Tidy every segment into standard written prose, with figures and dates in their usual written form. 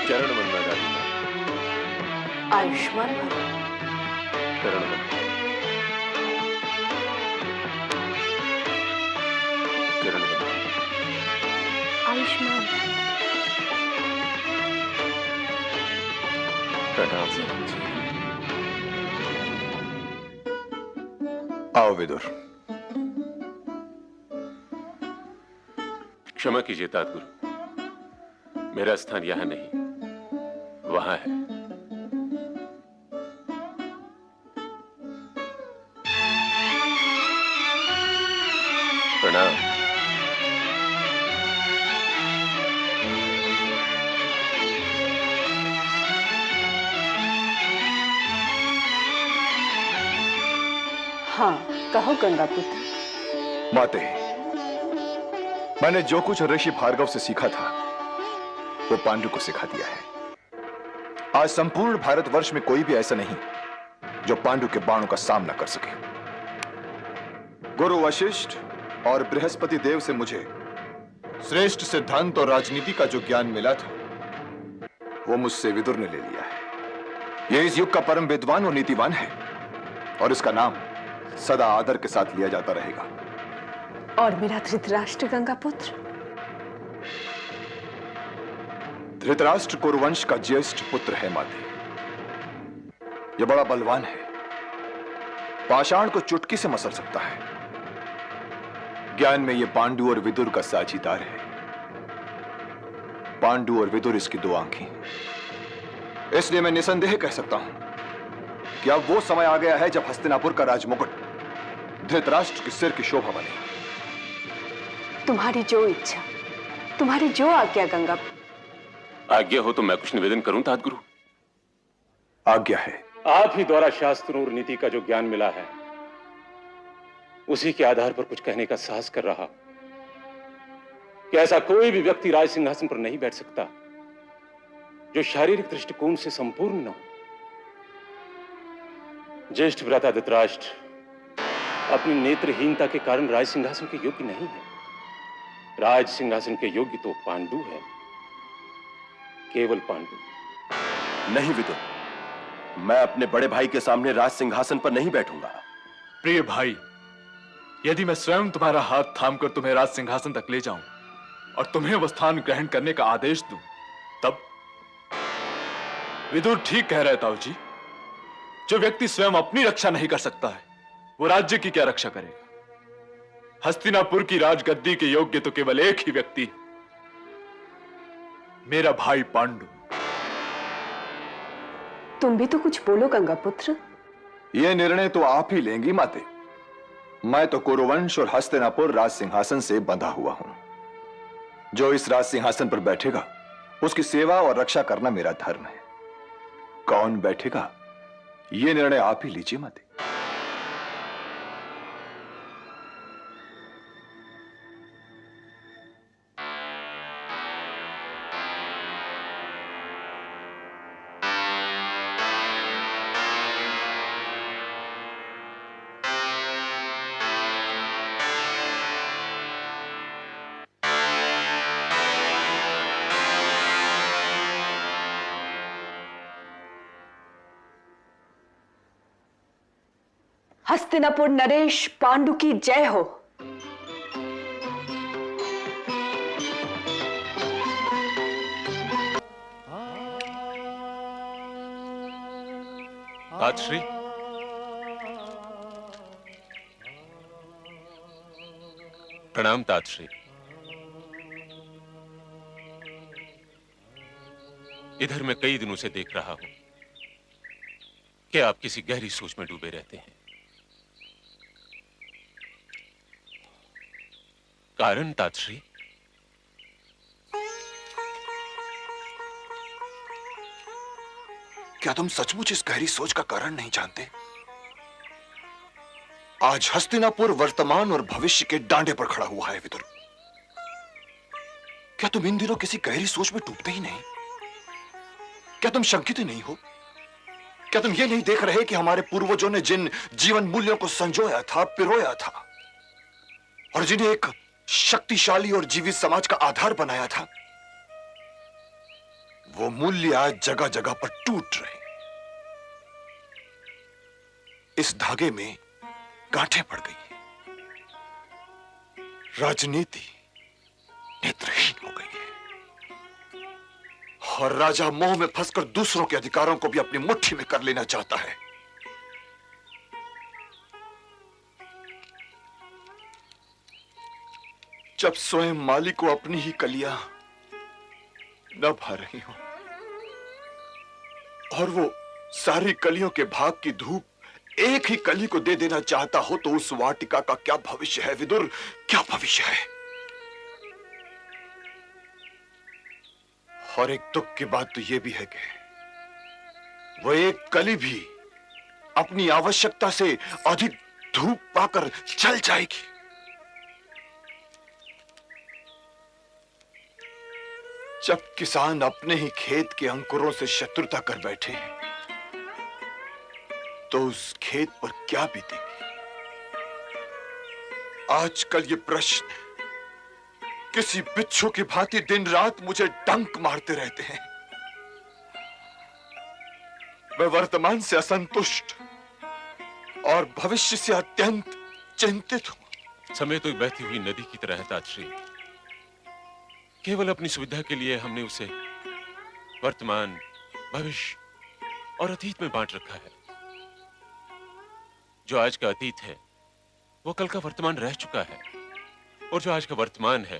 चरण वंदना दादी। आयुष्मान भव। चरण वंदना। चरण वंदना। आयुष्मान भव। प्रणाम। आओ विदुर। क्षमा कीजिए तातगुरु, मेरा स्थान यहां नहीं, वहां है। प्रणाम। हाँ, कहो गंगा पुत्र। माते, मैंने जो कुछ ऋषि भार्गव से सीखा था वो पांडु को सिखा दिया है। आज संपूर्ण भारतवर्ष में कोई भी ऐसा नहीं जो पांडु के बाणों का सामना कर सके। गुरु वशिष्ठ और बृहस्पति देव से मुझे श्रेष्ठ सिद्धांत और राजनीति का जो ज्ञान मिला था वो मुझसे विदुर ने ले लिया है। यह इस युग का परम विद्वान और नीतिवान है और इसका नाम सदा आदर के साथ लिया जाता रहेगा। और मेरा धृतराष्ट्र गंगा पुत्र? धृतराष्ट्र कुरुवंश का ज्येष्ठ पुत्र है माते। यह बड़ा बलवान है, पाषाण को चुटकी से मसल सकता है। ज्ञान में यह पांडु और विदुर का साझीदार है। पांडु और विदुर इसकी दो आंखें। इसलिए मैं निसंदेह कह सकता हूं कि अब वो समय आ गया है जब हस्तिनापुर का राजमुकुट धृतराष्ट्र के सिर की शोभा बने। तुम्हारी जो इच्छा, तुम्हारी जो आज्ञा गंगा। आज्ञा हो तो मैं कुछ निवेदन करूं तातगुरु? आज्ञा है। आप ही द्वारा शास्त्रों और नीति का जो ज्ञान मिला है उसी के आधार पर कुछ कहने का साहस कर रहा कि ऐसा कोई भी व्यक्ति राज सिंहासन पर नहीं बैठ सकता जो शारीरिक दृष्टिकोण से संपूर्ण न हो। ज्येष्ठ भ्राता धृतराष्ट्र अपनी नेत्रहीनता के कारण राज सिंहासन के योग्य नहीं है। राज सिंहासन के योग्य तो पांडु है, केवल पांडु। नहीं विदुर, मैं अपने बड़े भाई के सामने राज सिंहासन पर नहीं बैठूंगा। प्रिय भाई, यदि मैं स्वयं तुम्हारा हाथ थामकर तुम्हें राज सिंहासन तक ले जाऊं और तुम्हें वो स्थान ग्रहण करने का आदेश दूं, तब? विदुर ठीक कह रहे ताऊ जी। जो व्यक्ति स्वयं अपनी रक्षा नहीं कर सकता है वो राज्य की क्या रक्षा करेगा? हस्तिनापुर की राजगद्दी के योग्य तो केवल एक ही व्यक्ति है, मेरा भाई पांडु। तुम भी तो कुछ बोलो गंगा पुत्र। यह निर्णय तो आप ही लेंगी माते। मैं तो कुरुवंश और हस्तिनापुर राज सिंहासन से बंधा हुआ हूं। जो इस राज सिंहासन पर बैठेगा उसकी सेवा और रक्षा करना मेरा धर्म है। कौन बैठेगा यह निर्णय आप ही लीजिए माते। हस्तिनापुर नरेश पांडु की जय हो। तातश्री, प्रणाम तातश्री। इधर मैं कई दिनों से देख रहा हूं कि आप किसी गहरी सोच में डूबे रहते हैं। कारण तातश्री? क्या तुम सचमुच इस गहरी सोच का कारण नहीं जानते? आज हस्तिनापुर वर्तमान और भविष्य के डांडे पर खड़ा हुआ है विदुर। क्या तुम इन दिनों किसी गहरी सोच में डूबते ही नहीं? क्या तुम शंकित ही नहीं हो क्या तुम ये नहीं देख रहे कि हमारे पूर्वजों ने जिन जीवन मूल्यों को संजोया था, पिरोया था, और जिन्हें एक शक्तिशाली और जीवित समाज का आधार बनाया था, वो मूल्य आज जगह जगह पर टूट रहे। इस धागे में गांठें पड़ गई हैं। राजनीति नेत्रहीन हो गई है और राजा मोह में फंसकर दूसरों के अधिकारों को भी अपनी मुट्ठी में कर लेना चाहता है। जब स्वयं माली को अपनी ही कलियां न भा रही हो और वो सारी कलियों के भाग की धूप एक ही कली को दे देना चाहता हो, तो उस वाटिका का क्या भविष्य है विदुर, क्या भविष्य है? और एक दुख की बात तो यह भी है कि वो एक कली भी अपनी आवश्यकता से अधिक धूप पाकर जल जाएगी। जब किसान अपने ही खेत के अंकुरों से शत्रुता कर बैठे हैं, तो उस खेत पर क्या बीतेगी? आजकल ये प्रश्न किसी बिच्छू की भांति दिन रात मुझे डंक मारते रहते हैं। मैं वर्तमान से असंतुष्ट और भविष्य से अत्यंत चिंतित हूं। समय तो एक बहती हुई नदी की तरह है ताजश्री। केवल अपनी सुविधा के लिए हमने उसे वर्तमान, भविष्य और अतीत में बांट रखा है। जो आज का अतीत है वो कल का वर्तमान रह चुका है, और जो आज का वर्तमान है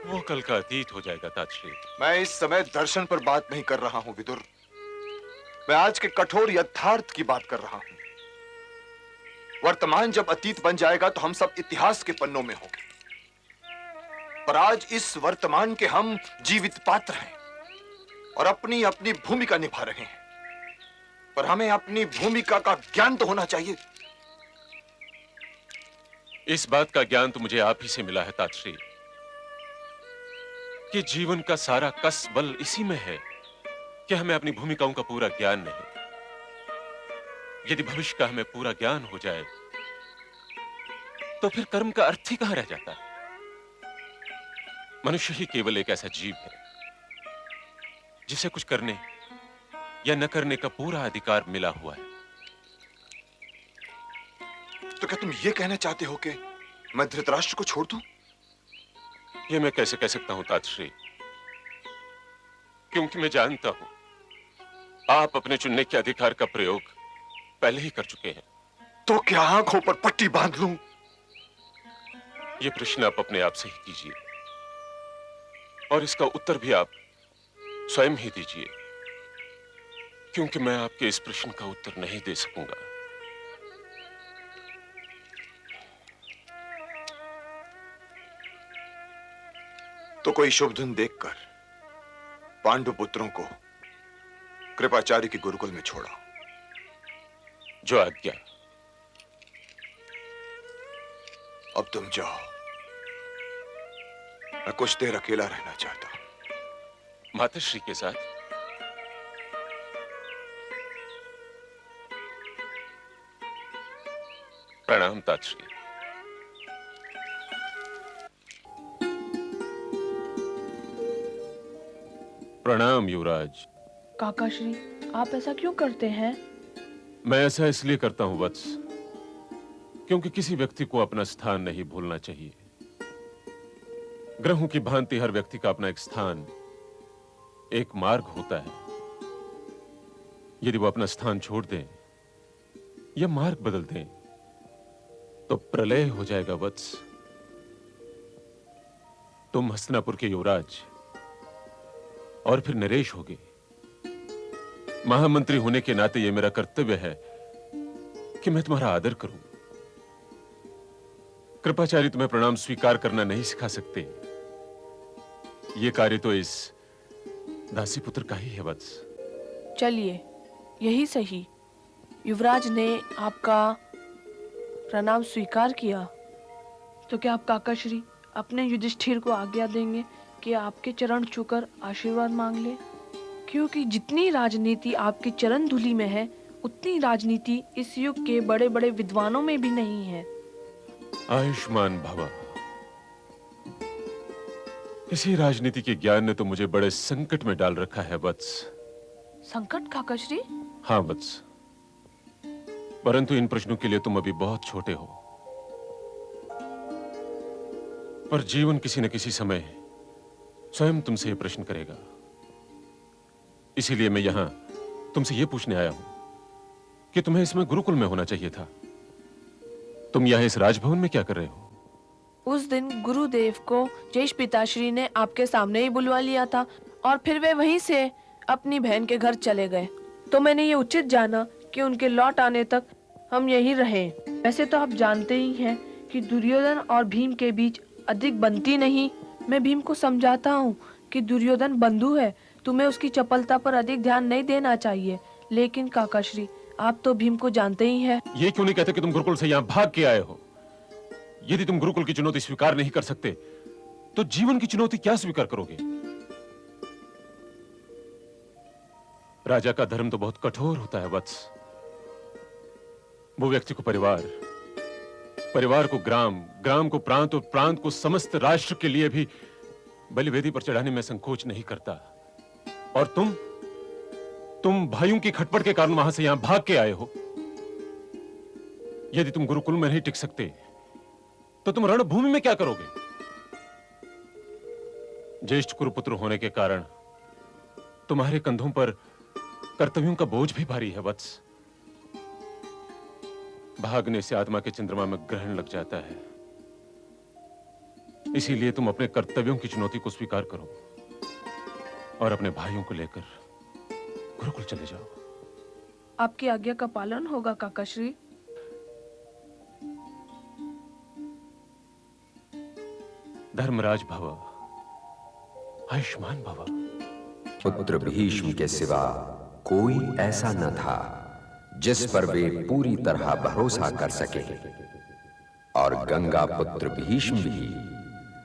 वो कल का अतीत हो जाएगा ताजश्री। मैं इस समय दर्शन पर बात नहीं कर रहा हूं विदुर, मैं आज के कठोर यथार्थ की बात कर रहा हूं। वर्तमान जब अतीत बन जाएगा तो हम सब इतिहास के पन्नों में होंगे, पर आज इस वर्तमान के हम जीवित पात्र हैं और अपनी अपनी भूमिका निभा रहे हैं। पर हमें अपनी भूमिका का ज्ञान तो होना चाहिए। इस बात का ज्ञान तो मुझे आप ही से मिला है ताजश्री, कि जीवन का सारा कस बल इसी में है कि हमें अपनी भूमिकाओं का पूरा ज्ञान नहीं। यदि भविष्य का हमें पूरा ज्ञान हो जाए तो फिर कर्म का अर्थ ही कहां रह जाता है। मनुष्य ही केवल एक ऐसा जीव है जिसे कुछ करने या न करने का पूरा अधिकार मिला हुआ है। तो क्या तुम ये कहना चाहते हो कि मैं धृतराष्ट्र को छोड़ दूं? यह मैं कैसे कह सकता हूं ताजश्री, क्योंकि मैं जानता हूं आप अपने चुनने के अधिकार का प्रयोग पहले ही कर चुके हैं। तो क्या आंखों पर पट्टी बांध लूं? यह प्रश्न आप अपने आप से ही कीजिए, और इसका उत्तर भी आप स्वयं ही दीजिए, क्योंकि मैं आपके इस प्रश्न का उत्तर नहीं दे सकूंगा। तो कोई शुभ दिन देखकर पांडु पुत्रों को कृपाचार्य की गुरुकुल में छोड़ा। जो आज्ञा। अब तुम जाओ, मैं कुछ देर अकेला रहना चाहता हूं। माताश्री के साथ? प्रणाम ताजश्री। प्रणाम युवराज। काकाश्री, आप ऐसा क्यों करते हैं? मैं ऐसा इसलिए करता हूं वत्स, क्योंकि किसी व्यक्ति को अपना स्थान नहीं भूलना चाहिए। ग्रहों की भांति हर व्यक्ति का अपना एक स्थान, एक मार्ग होता है। यदि वो अपना स्थान छोड़ दें या मार्ग बदल दें तो प्रलय हो जाएगा वत्स। तुम हस्तिनापुर के युवराज और फिर नरेश होगे। महामंत्री होने के नाते यह मेरा कर्तव्य है कि मैं तुम्हारा आदर करूं। कृपाचार्य तुम्हें प्रणाम स्वीकार करना नहीं सिखा सकते। यह कार्य तो इस दासी पुत्र का ही है वत्स। चलिए, यही सही। युवराज ने आपका प्रणाम स्वीकार किया, तो क्या आप काकाश्री अपने युधिष्ठिर को आज्ञा देंगे कि आपके चरण छूकर आशीर्वाद मांग ले? क्योंकि जितनी राजनीति आपकी चरण धुली में है, उतनी राजनीति इस युग के बड़े बड़े विद्वानों में भी नहीं है। आयुष्मान भवा। इसी राजनीति के ज्ञान ने तो मुझे बड़े संकट में डाल रखा है वत्स। संकट काकाश्री? हाँ वत्स, परंतु इन प्रश्नों के लिए तुम अभी बहुत छोटे हो। पर जीवन किसी न किसी समय स्वयं तुमसे यह प्रश्न करेगा। इसीलिए मैं यहां तुमसे यह पूछने आया हूं कि तुम्हें इसमें गुरुकुल में होना चाहिए था। तुम यहां इस राजभवन में क्या कर रहे हो? उस दिन गुरुदेव को ज्येष्ठ पिताश्री ने आपके सामने ही बुलवा लिया था और फिर वे वहीं से अपनी बहन के घर चले गए। तो मैंने ये उचित जाना कि उनके लौट आने तक हम यहीं रहें। वैसे तो आप जानते ही हैं कि दुर्योधन और भीम के बीच अधिक बनती नहीं। मैं भीम को समझाता हूँ कि दुर्योधन बंधु है, तुम्हें उसकी चपलता पर अधिक ध्यान नहीं देना चाहिए। लेकिन काकाश्री, आप तो भीम को जानते ही हैं। ये क्यों नहीं कहते कि तुम गुरुकुल से यहां भाग के आए हो? यदि तुम गुरुकुल की चुनौती स्वीकार नहीं कर सकते तो जीवन की चुनौती क्या स्वीकार करोगे? राजा का धर्म तो बहुत कठोर होता है वत्स। वो व्यक्ति को परिवार, परिवार को ग्राम, ग्राम को प्रांत और प्रांत को समस्त राष्ट्र के लिए भी बलिवेदी पर चढ़ाने में संकोच नहीं करता। और तुम भाइयों की खटपट के कारण वहां से यहां भाग के आए हो। यदि तुम गुरुकुल में नहीं टिक सकते तो तुम रणभूमि में क्या करोगे? ज्येष्ठ कुरुपुत्र होने के कारण तुम्हारे कंधों पर कर्तव्यों का बोझ भी भारी है वत्स। भागने से आत्मा के चंद्रमा में ग्रहण लग जाता है। इसीलिए तुम अपने कर्तव्यों की चुनौती को स्वीकार करो और अपने भाइयों को लेकर गुरुकुल चले जाओ। आपकी आज्ञा का पालन होगा काकाश्री। धर्मराज भव, आयुष्मान भव। पुत्र भीष्म के सिवा कोई ऐसा न था जिस पर वे पूरी तरह भरोसा कर सके, और गंगा पुत्र भीष्म भी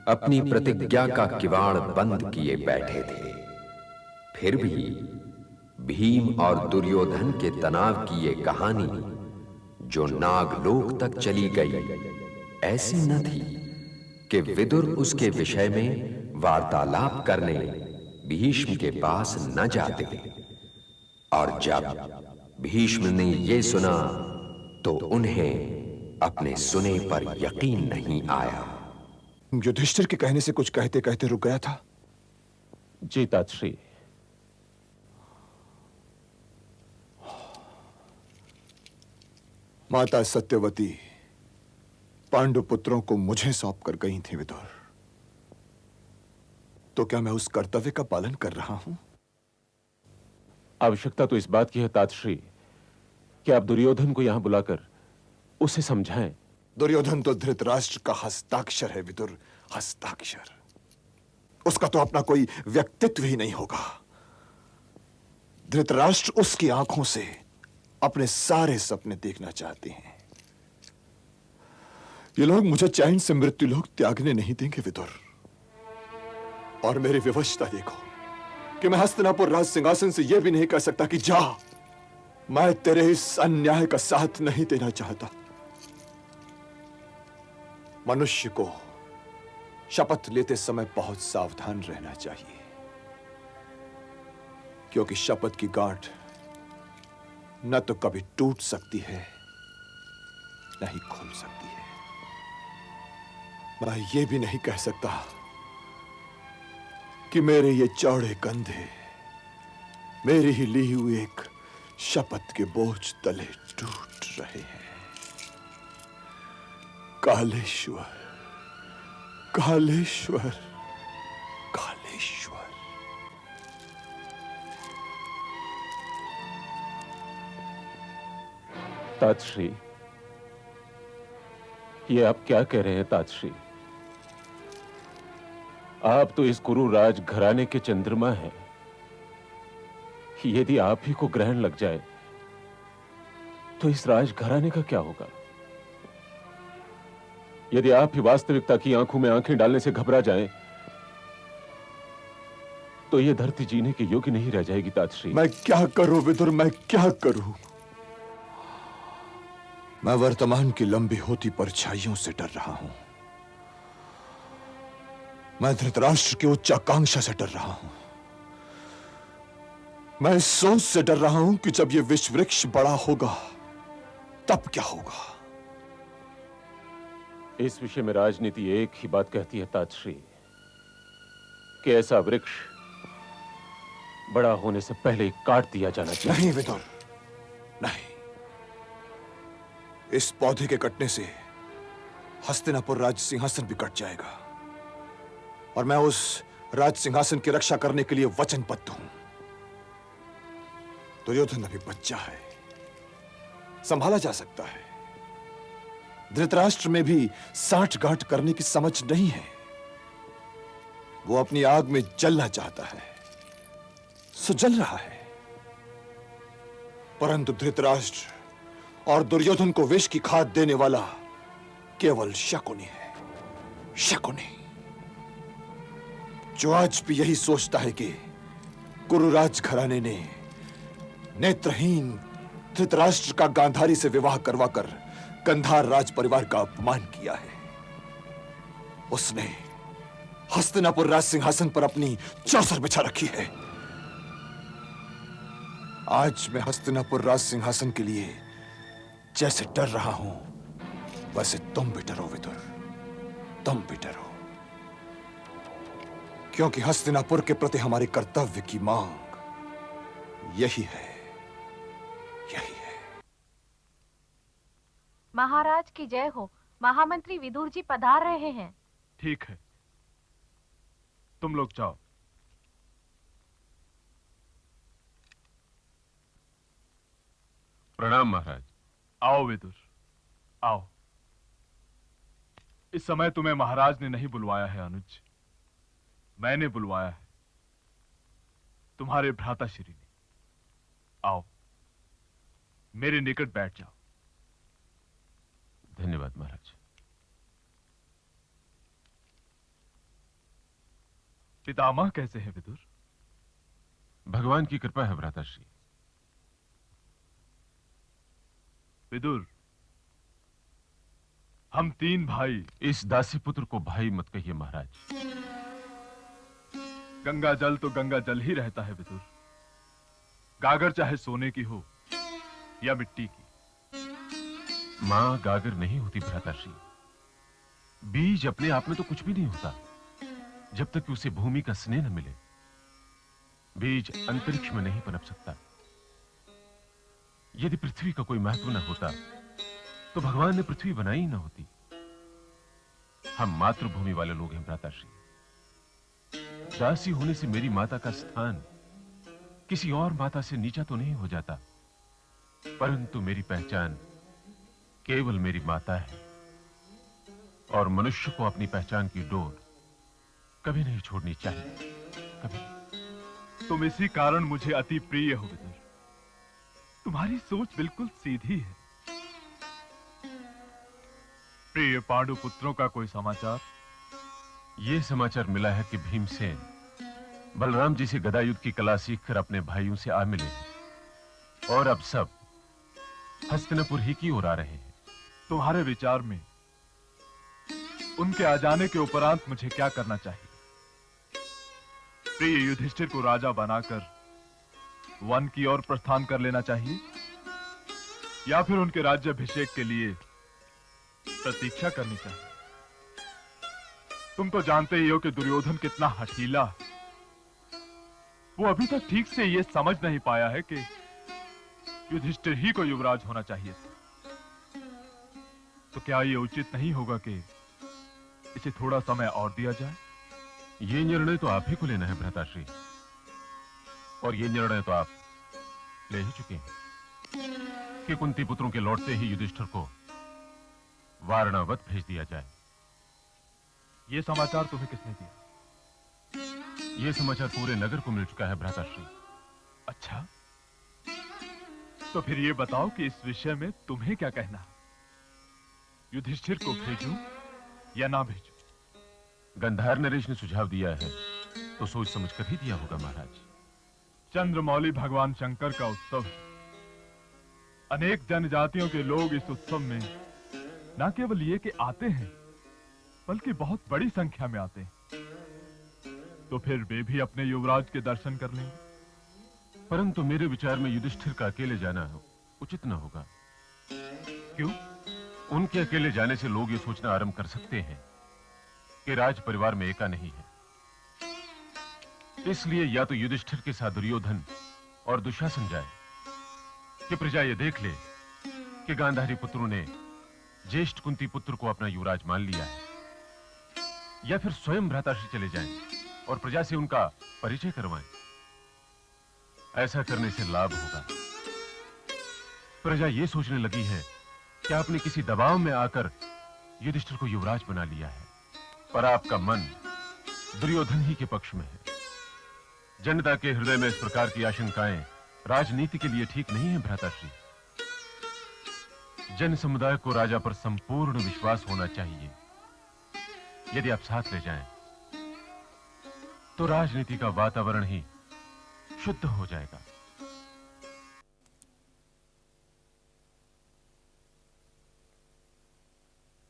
अपनी प्रतिज्ञा का किवाड़ बंद किए बैठे थे। फिर भी भीम और दुर्योधन के तनाव की ये कहानी जो नागलोक तक चली गई, ऐसी न थी कि विदुर उसके विषय में वार्तालाप करने भीष्म के पास न जाते। और जब भीष्म ने ये सुना तो उन्हें अपने सुने पर यकीन नहीं आया। युधिष्ठिर के कहने से कुछ कहते कहते रुक गया था। जी तातश्री। माता सत्यवती पांडु पुत्रों को मुझे सौंप कर गई थी विदुर। तो क्या मैं उस कर्तव्य का पालन कर रहा हूं? आवश्यकता तो इस बात की है तातश्री कि आप दुर्योधन को यहां बुलाकर उसे समझाएं। दुर्योधन तो धृतराष्ट्र का हस्ताक्षर है विदुर, हस्ताक्षर। उसका तो अपना कोई व्यक्तित्व ही नहीं होगा। धृतराष्ट्र उसकी आंखों से अपने सारे सपने देखना चाहते हैं। ये लोग मुझे चैन से मृत्यु लोक त्यागने नहीं देंगे विदुर। और मेरी विवशता देखो कि मैं हस्तिनापुर राज सिंहासन से यह भी नहीं कह सकता कि जा, मैं तेरे इस अन्याय का साथ नहीं देना चाहता। मनुष्य को शपथ लेते समय बहुत सावधान रहना चाहिए, क्योंकि शपथ की गांठ न तो कभी टूट सकती है न ही खुल सकती है। मैं ये भी नहीं कह सकता कि मेरे ये चौड़े कंधे मेरी ही ली हुई एक शपथ के बोझ तले टूट रहे हैं। कालेश्वर, कालेश्वर, कालेश्वर। तातश्री, ये आप क्या कह रहे हैं तातश्री? आप तो इस कुरुराज घराने के चंद्रमा हैं। यदि आप ही को ग्रहण लग जाए तो इस राज घराने का क्या होगा? यदि आप ही वास्तविकता की आंखों में आंखें डालने से घबरा जाएं तो ये धरती जीने के योग्य नहीं रह जाएगी तातश्री। मैं क्या करूं विदुर, मैं क्या करूं? मैं वर्तमान की लंबी होती परछाइयों से डर रहा हूं। मैं धृतराष्ट्र की उच्च आकांक्षा से डर रहा हूं। मैं इस सोच से डर रहा हूं कि जब यह विश्व वृक्ष बड़ा होगा तब क्या होगा। इस विषय में राजनीति एक ही बात कहती है तातश्री, कि ऐसा वृक्ष बड़ा होने से पहले ही काट दिया जाना चाहिए। नहीं विदुर, नहीं। इस पौधे के कटने से हस्तिनापुर राज सिंहासन भी कट जाएगा और मैं उस राज सिंहासन की रक्षा करने के लिए वचनबद्ध हूं। दुर्योधन अभी बच्चा है, संभाला जा सकता है। धृतराष्ट्र में भी साठगांठ करने की समझ नहीं है। वो अपनी आग में जलना चाहता है, सो जल रहा है। परंतु धृतराष्ट्र और दुर्योधन को विष की खाद देने वाला केवल शकुनी है, शकुनी, जो आज भी यही सोचता है कि कुरुराज घराने ने नेत्रहीन धृतराष्ट्र का गांधारी से विवाह करवाकर गंधार राज परिवार का अपमान किया है। उसने हस्तिनापुर राज सिंहासन पर अपनी चौसर बिछा रखी है। आज मैं हस्तिनापुर राज सिंहासन के लिए जैसे डर रहा हूं, वैसे तुम भी डरो विदुर, तुम भी डरो, क्योंकि हस्तिनापुर के प्रति हमारे कर्तव्य की मांग यही है, यही है। महाराज की जय हो। महामंत्री विदुर जी पधार रहे हैं। ठीक है, तुम लोग जाओ। प्रणाम महाराज। आओ विदुर, आओ। इस समय तुम्हें महाराज ने नहीं बुलवाया है अनुज, मैंने बुलवाया है, तुम्हारे भ्राताश्री ने। आओ, मेरे निकट बैठ जाओ। धन्यवाद महाराज। पितामह कैसे हैं विदुर? भगवान की कृपा है भ्राताश्री। विदुर, हम तीन भाई। इस दासी पुत्र को भाई मत कहिए महाराज। गंगा जल तो गंगा जल ही रहता है विदुर, गागर चाहे सोने की हो या मिट्टी की। मां गागर नहीं होती भ्राताश्री। बीज अपने आप में तो कुछ भी नहीं होता जब तक कि उसे भूमि का स्नेह न मिले। बीज अंतरिक्ष में नहीं पनप सकता। यदि पृथ्वी का कोई महत्व न होता तो भगवान ने पृथ्वी बनाई ही न होती। हम मातृभूमि वाले लोग हैं भ्राताश्री। दासी होने से मेरी माता का स्थान किसी और माता से नीचा तो नहीं हो जाता, परंतु मेरी पहचान केवल मेरी माता है और मनुष्य को अपनी पहचान की डोर कभी नहीं छोड़नी चाहिए, कभी। तुम इसी कारण मुझे अति प्रिय हो विदुर। तुम्हारी सोच बिल्कुल सीधी है। प्रिय पांडु पुत्रों का कोई समाचार? यह समाचार मिला है कि भीमसेन बलराम जी से गदा युद्ध की कला सीखकर अपने भाइयों से आ मिले और अब सब हस्तिनापुर ही की ओर आ रहे हैं। तुम्हारे विचार में उनके आ जाने के उपरांत मुझे क्या करना चाहिए? प्रिय युधिष्ठिर को राजा बनाकर वन की ओर प्रस्थान कर लेना चाहिए या फिर उनके राज्याभिषेक के लिए प्रतीक्षा करनी चाहिए? तुम तो जानते ही हो कि दुर्योधन कितना हठीला है। वो अभी तक ठीक से ये समझ नहीं पाया है कि युधिष्ठिर ही को युवराज होना चाहिए था। तो क्या ये उचित नहीं होगा कि इसे थोड़ा समय और दिया जाए? ये निर्णय तो आप ही को लेना है भ्राताश्री, और ये निर्णय तो आप ले ही चुके हैं कि कुंती पुत्रों के लौटते ही युधिष्ठिर को वारणावत भेज दिया जाए। ये समाचार तुम्हें किसने दिया? ये समाचार पूरे नगर को मिल चुका है भ्राताश्री। अच्छा, तो फिर ये बताओ कि इस विषय में तुम्हें क्या कहना है? युधिष्ठिर को भेजूं या ना भेजूं? गंधार नरेश ने सुझाव दिया है तो सोच समझ कर ही दिया होगा महाराज। चंद्रमौली भगवान शंकर का उत्सव है। अनेक जनजातियों के लोग इस उत्सव में न केवल ये कि आते हैं, बल्कि बहुत बड़ी संख्या में आते हैं। तो फिर वे भी अपने युवराज के दर्शन कर लेंगे। परंतु मेरे विचार में युधिष्ठिर का अकेले जाना उचित न होगा। क्यों? उनके अकेले जाने से लोग ये सोचना आरंभ कर सकते हैं कि राज परिवार में एका नहीं है। इसलिए या तो युधिष्ठिर के साथ दुर्योधन और दुशासन जाए कि प्रजा ये देख ले कि गांधारी पुत्रों ने ज्येष्ठ कुंती पुत्र को अपना युवराज मान लिया है, या फिर स्वयं भ्राताश्री चले जाएं और प्रजा से उनका परिचय करवाएं। ऐसा करने से लाभ होगा। प्रजा ये सोचने लगी है कि आपने किसी दबाव में आकर युधिष्ठिर को युवराज बना लिया है, पर आपका मन दुर्योधन ही के पक्ष में है। जनता के हृदय में इस प्रकार की आशंकाएं राजनीति के लिए ठीक नहीं है भ्राताश्री। जन समुदाय को राजा पर संपूर्ण विश्वास होना चाहिए। यदि आप साथ ले जाएं, तो राजनीति का वातावरण ही शुद्ध हो जाएगा।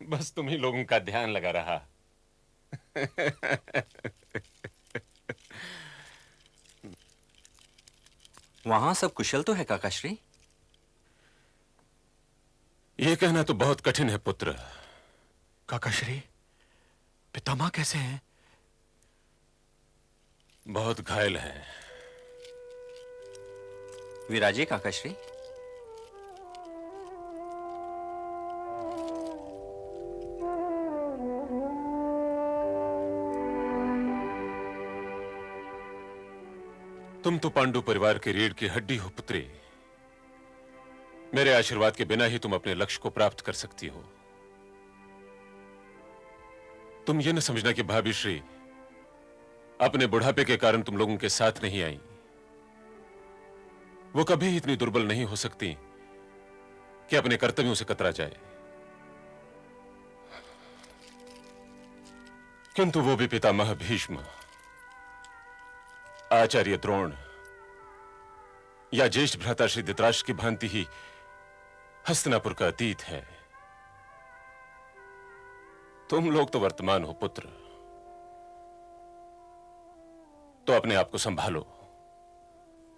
बस तुम ही लोगों का ध्यान लगा रहा। वहां सब कुशल तो है काकाश्री? यह कहना तो बहुत कठिन है पुत्र। काकाश्री, पितामह कैसे हैं? बहुत घायल है। विराजे काकाश्री। तुम तो पांडु परिवार के रीढ़ की हड्डी हो पुत्री। मेरे आशीर्वाद के बिना ही तुम अपने लक्ष्य को प्राप्त कर सकती हो। तुम ये न समझना कि भाभी श्री अपने बुढ़ापे के कारण तुम लोगों के साथ नहीं आई। वो कभी इतनी दुर्बल नहीं हो सकती कि अपने कर्तव्यों से कतरा जाए। किंतु वो भी पितामह भीष्म, आचार्य द्रोण या ज्येष्ठ भ्राता श्री धृतराष्ट्र की भांति ही हस्तिनापुर का अतीत है। तुम लोग तो वर्तमान हो पुत्र, तो अपने आप को संभालो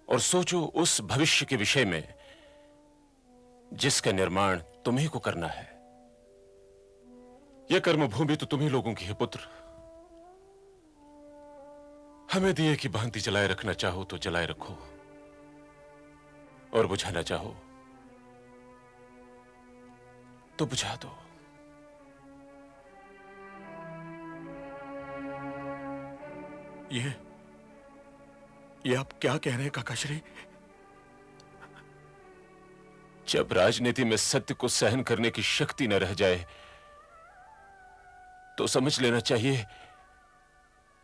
और सोचो उस भविष्य के विषय में जिसका निर्माण तुम्ही को करना है। यह कर्मभूमि तो तुम्ही लोगों की है पुत्र। हमें दिए की भांति जलाए रखना चाहो तो जलाए रखो, और बुझाना चाहो तो बुझा दो। ये आप क्या कह रहे हैं काकाश्री? जब राजनीति में सत्य को सहन करने की शक्ति न रह जाए, तो समझ लेना चाहिए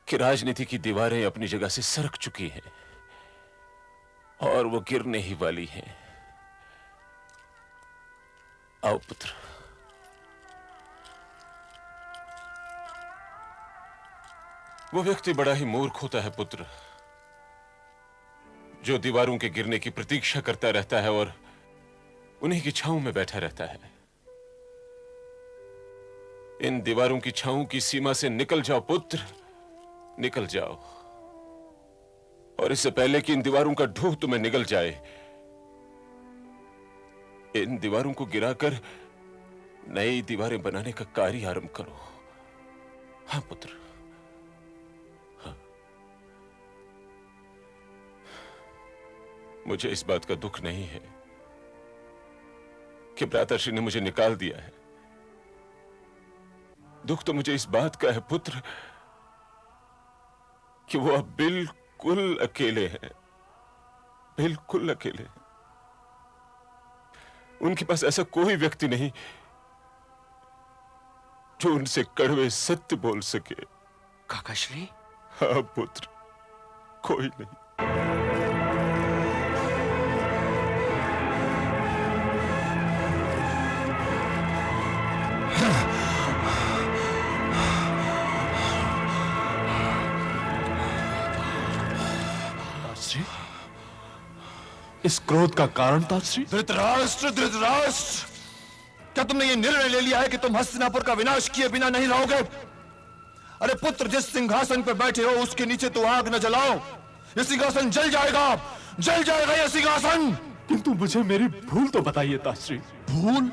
कि राजनीति की दीवारें अपनी जगह से सरक चुकी हैं और वो गिरने ही वाली हैं। आओ पुत्र। वो व्यक्ति बड़ा ही मूर्ख होता है पुत्र, जो दीवारों के गिरने की प्रतीक्षा करता रहता है और उन्हीं की छांव में बैठा रहता है। इन दीवारों की छांव की सीमा से निकल जाओ पुत्र, निकल जाओ। और इससे पहले कि इन दीवारों का ढूंढ तुम्हें निगल जाए, इन दीवारों को गिराकर नई दीवारें बनाने का कार्य आरंभ करो। हां पुत्र, हाँ। मुझे इस बात का दुख नहीं है कि भ्राताश्री ने मुझे निकाल दिया है। दुख तो मुझे इस बात का है पुत्र कि वो अब बिल्कुल अकेले हैं, बिल्कुल अकेले हैं। उनके पास ऐसा कोई व्यक्ति नहीं जो उनसे कड़वे सत्य बोल सके। काकाश्री? हाँ पुत्र, कोई नहीं। इस क्रोध का कारण था श्री? धृतराष्ट्र, धृतराष्ट्र, क्या तुमने ये निर्णय ले लिया है कि तुम हस्तिनापुर का विनाश किए बिना नहीं रहोगे? अरे पुत्र, जिस सिंहासन पर बैठे हो उसके नीचे तो आग न जलाओ, ये सिंहासन जल जाएगा, जल जाएगा ये सिंहासन। किंतु मुझे मेरी भूल तो बताइए ताश्री। भूल?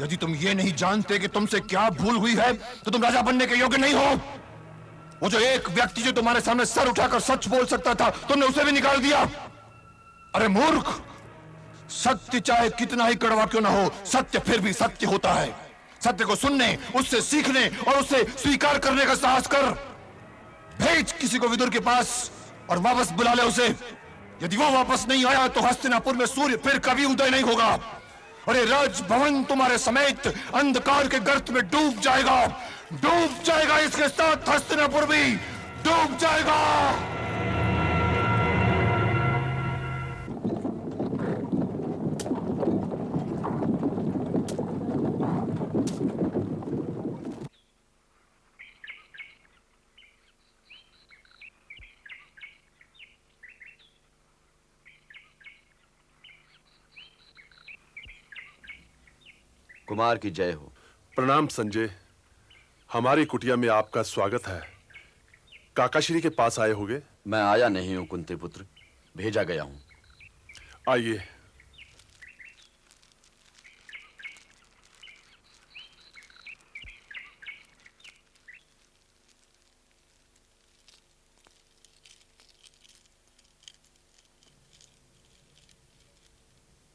यदि तुम ये नहीं जानते कि तुमसे क्या भूल हुई है तो तुम राजा बनने के योग्य नहीं हो। वो जो एक व्यक्ति जो तुम्हारे सामने सर उठाकर सच बोल सकता था, तुमने उसे भी निकाल दिया। अरे मूर्ख, सत्य चाहे कितना ही कड़वा क्यों ना हो, सत्य फिर भी सत्य होता है। सत्य को सुनने, उससे सीखने और उसे स्वीकार करने का साहस कर। भेज किसी को विदुर के पास और वापस बुला ले उसे। यदि वो वापस नहीं आया तो हस्तिनापुर में सूर्य फिर कभी उदय नहीं होगा। अरे राजभवन तुम्हारे समेत अंधकार के गर्त में डूब जाएगा, डूब जाएगा। इसके साथ हस्तिनापुर भी डूब जाएगा। कुमार की जय हो। प्रणाम संजय, हमारी कुटिया में आपका स्वागत है। काकाश्री के पास आए होगे? मैं आया नहीं हूं कुंती पुत्र, भेजा गया हूं। आइए।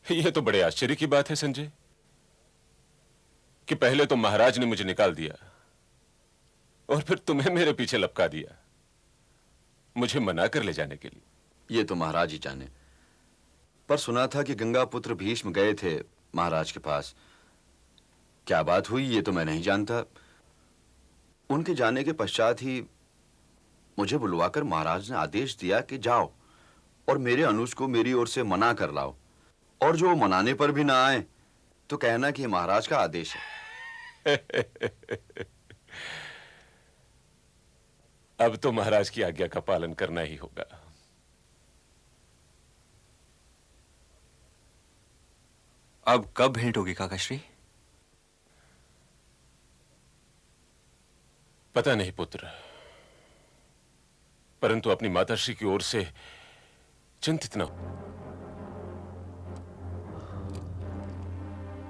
यह तो बड़े आश्चर्य की बात है संजय कि पहले तो महाराज ने मुझे निकाल दिया और फिर तुम्हें मेरे पीछे लपका दिया, मुझे मना कर ले जाने के लिए। ये तो महाराज ही जाने, पर सुना था कि गंगा पुत्र भीष्म गए थे महाराज के पास। क्या बात हुई ये तो मैं नहीं जानता। उनके जाने के पश्चात ही मुझे बुलवाकर महाराज ने आदेश दिया कि जाओ और मेरे अनुज को मेरी ओर से मना कर लाओ, और जो मनाने पर भी ना आए तो कहना कि महाराज का आदेश है। अब तो महाराज की आज्ञा का पालन करना ही होगा। अब कब भेंट होगी काकाश्री? पता नहीं पुत्र, परंतु अपनी माताश्री की ओर से चिंतित न हो।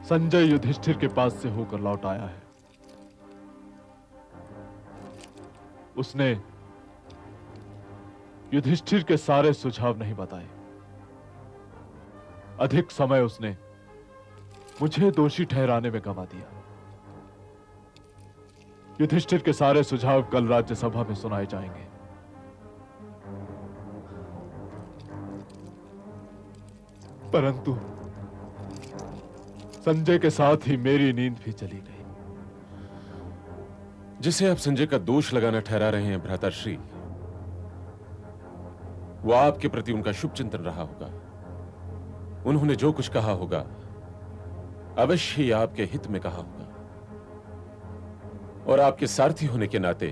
संजय युधिष्ठिर के पास से होकर लौट आया है। उसने युधिष्ठिर के सारे सुझाव नहीं बताए। अधिक समय उसने मुझे दोषी ठहराने में गंवा दिया। युधिष्ठिर के सारे सुझाव कल राज्यसभा में सुनाए जाएंगे। परंतु संजय के साथ ही मेरी नींद भी चली गई। जिसे आप संजय का दोष लगाना ठहरा रहे हैं भ्राताश्री, वो आपके प्रति उनका शुभ चिंतन रहा होगा। उन्होंने जो कुछ कहा होगा अवश्य ही आपके हित में कहा होगा, और आपके सारथी होने के नाते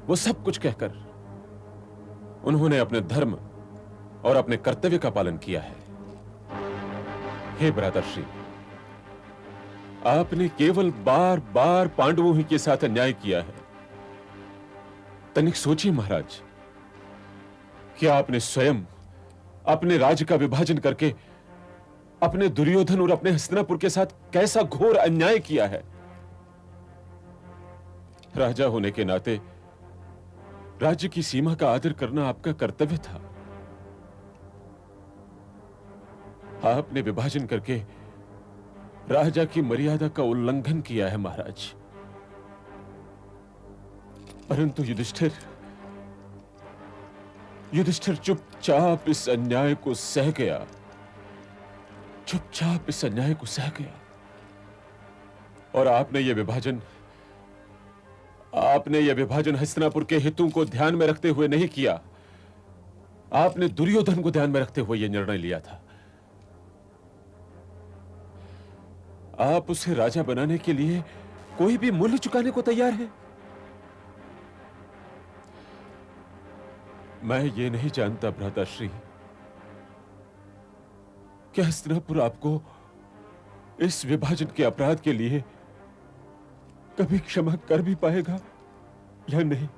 वो सब कुछ कहकर उन्होंने अपने धर्म और अपने कर्तव्य का पालन किया है। हे भ्राताश्री, आपने केवल बार बार पांडवों ही के साथ अन्याय किया है। तनिक सोचिए महाराज कि आपने स्वयं अपने राज्य का विभाजन करके अपने दुर्योधन और अपने हस्तिनापुर के साथ कैसा घोर अन्याय किया है। राजा होने के नाते राज्य की सीमा का आदर करना आपका कर्तव्य था। आपने विभाजन करके राजा की मर्यादा का उल्लंघन किया है महाराज। परंतु युधिष्ठिर चुपचाप इस अन्याय को सह गया, चुपचाप इस अन्याय को सह गया। और आपने यह विभाजन हस्तिनापुर के हितों को ध्यान में रखते हुए नहीं किया। आपने दुर्योधन को ध्यान में रखते हुए यह निर्णय लिया था। आप उसे राजा बनाने के लिए कोई भी मूल्य चुकाने को तैयार हैं। मैं ये नहीं जानता भ्राताश्री क्या हस्तिनापुर आपको इस विभाजन के अपराध के लिए कभी क्षमा कर भी पाएगा या नहीं?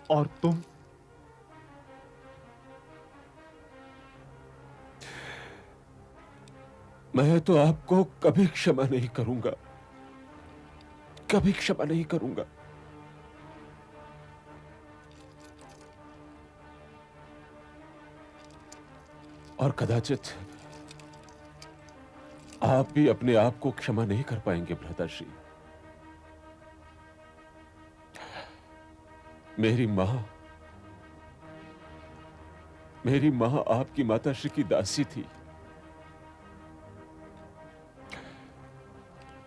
और तुम? मैं तो आपको कभी क्षमा नहीं करूंगा, कभी क्षमा नहीं करूंगा। और कदाचित आप भी अपने आप को क्षमा नहीं कर पाएंगे भ्राताश्री। मेरी मां आपकी माताश्री की दासी थी।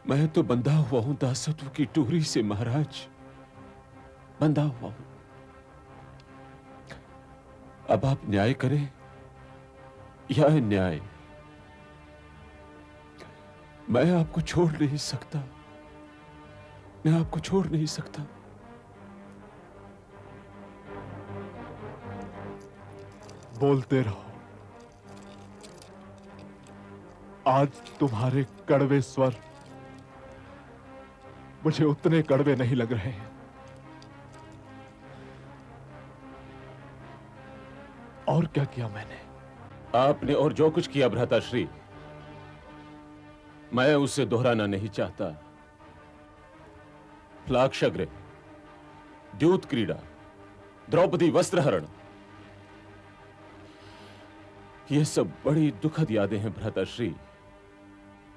मैं तो बंधा हुआ हूं दासत्व की टूरी से महाराज, बंधा हुआ हूं। अब आप न्याय करें या अन्याय, मैं आपको छोड़ नहीं सकता, मैं आपको छोड़ नहीं सकता। बोलते रहो। आज तुम्हारे कड़वे स्वर मुझे उतने कड़वे नहीं लग रहे हैं। और क्या किया मैंने? आपने और जो कुछ किया भ्राताश्री, मैं उसे दोहराना नहीं चाहता। फ्लाक्षग्रे, द्यूत क्रीड़ा, द्रौपदी वस्त्रहरण, ये सब बड़ी दुखद यादें हैं भ्राताश्री,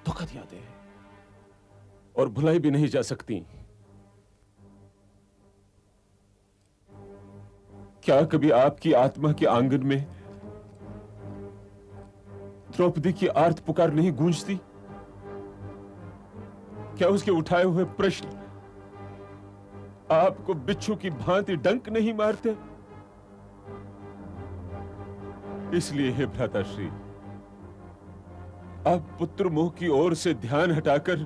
दुखद यादें हैं और भुलाई भी नहीं जा सकती। क्या कभी आपकी आत्मा के आंगन में द्रौपदी की आर्त पुकार नहीं गूंजती? क्या उसके उठाए हुए प्रश्न आपको बिच्छू की भांति डंक नहीं मारते? इसलिए हे भ्राताश्री, आप पुत्र मोह की ओर से ध्यान हटाकर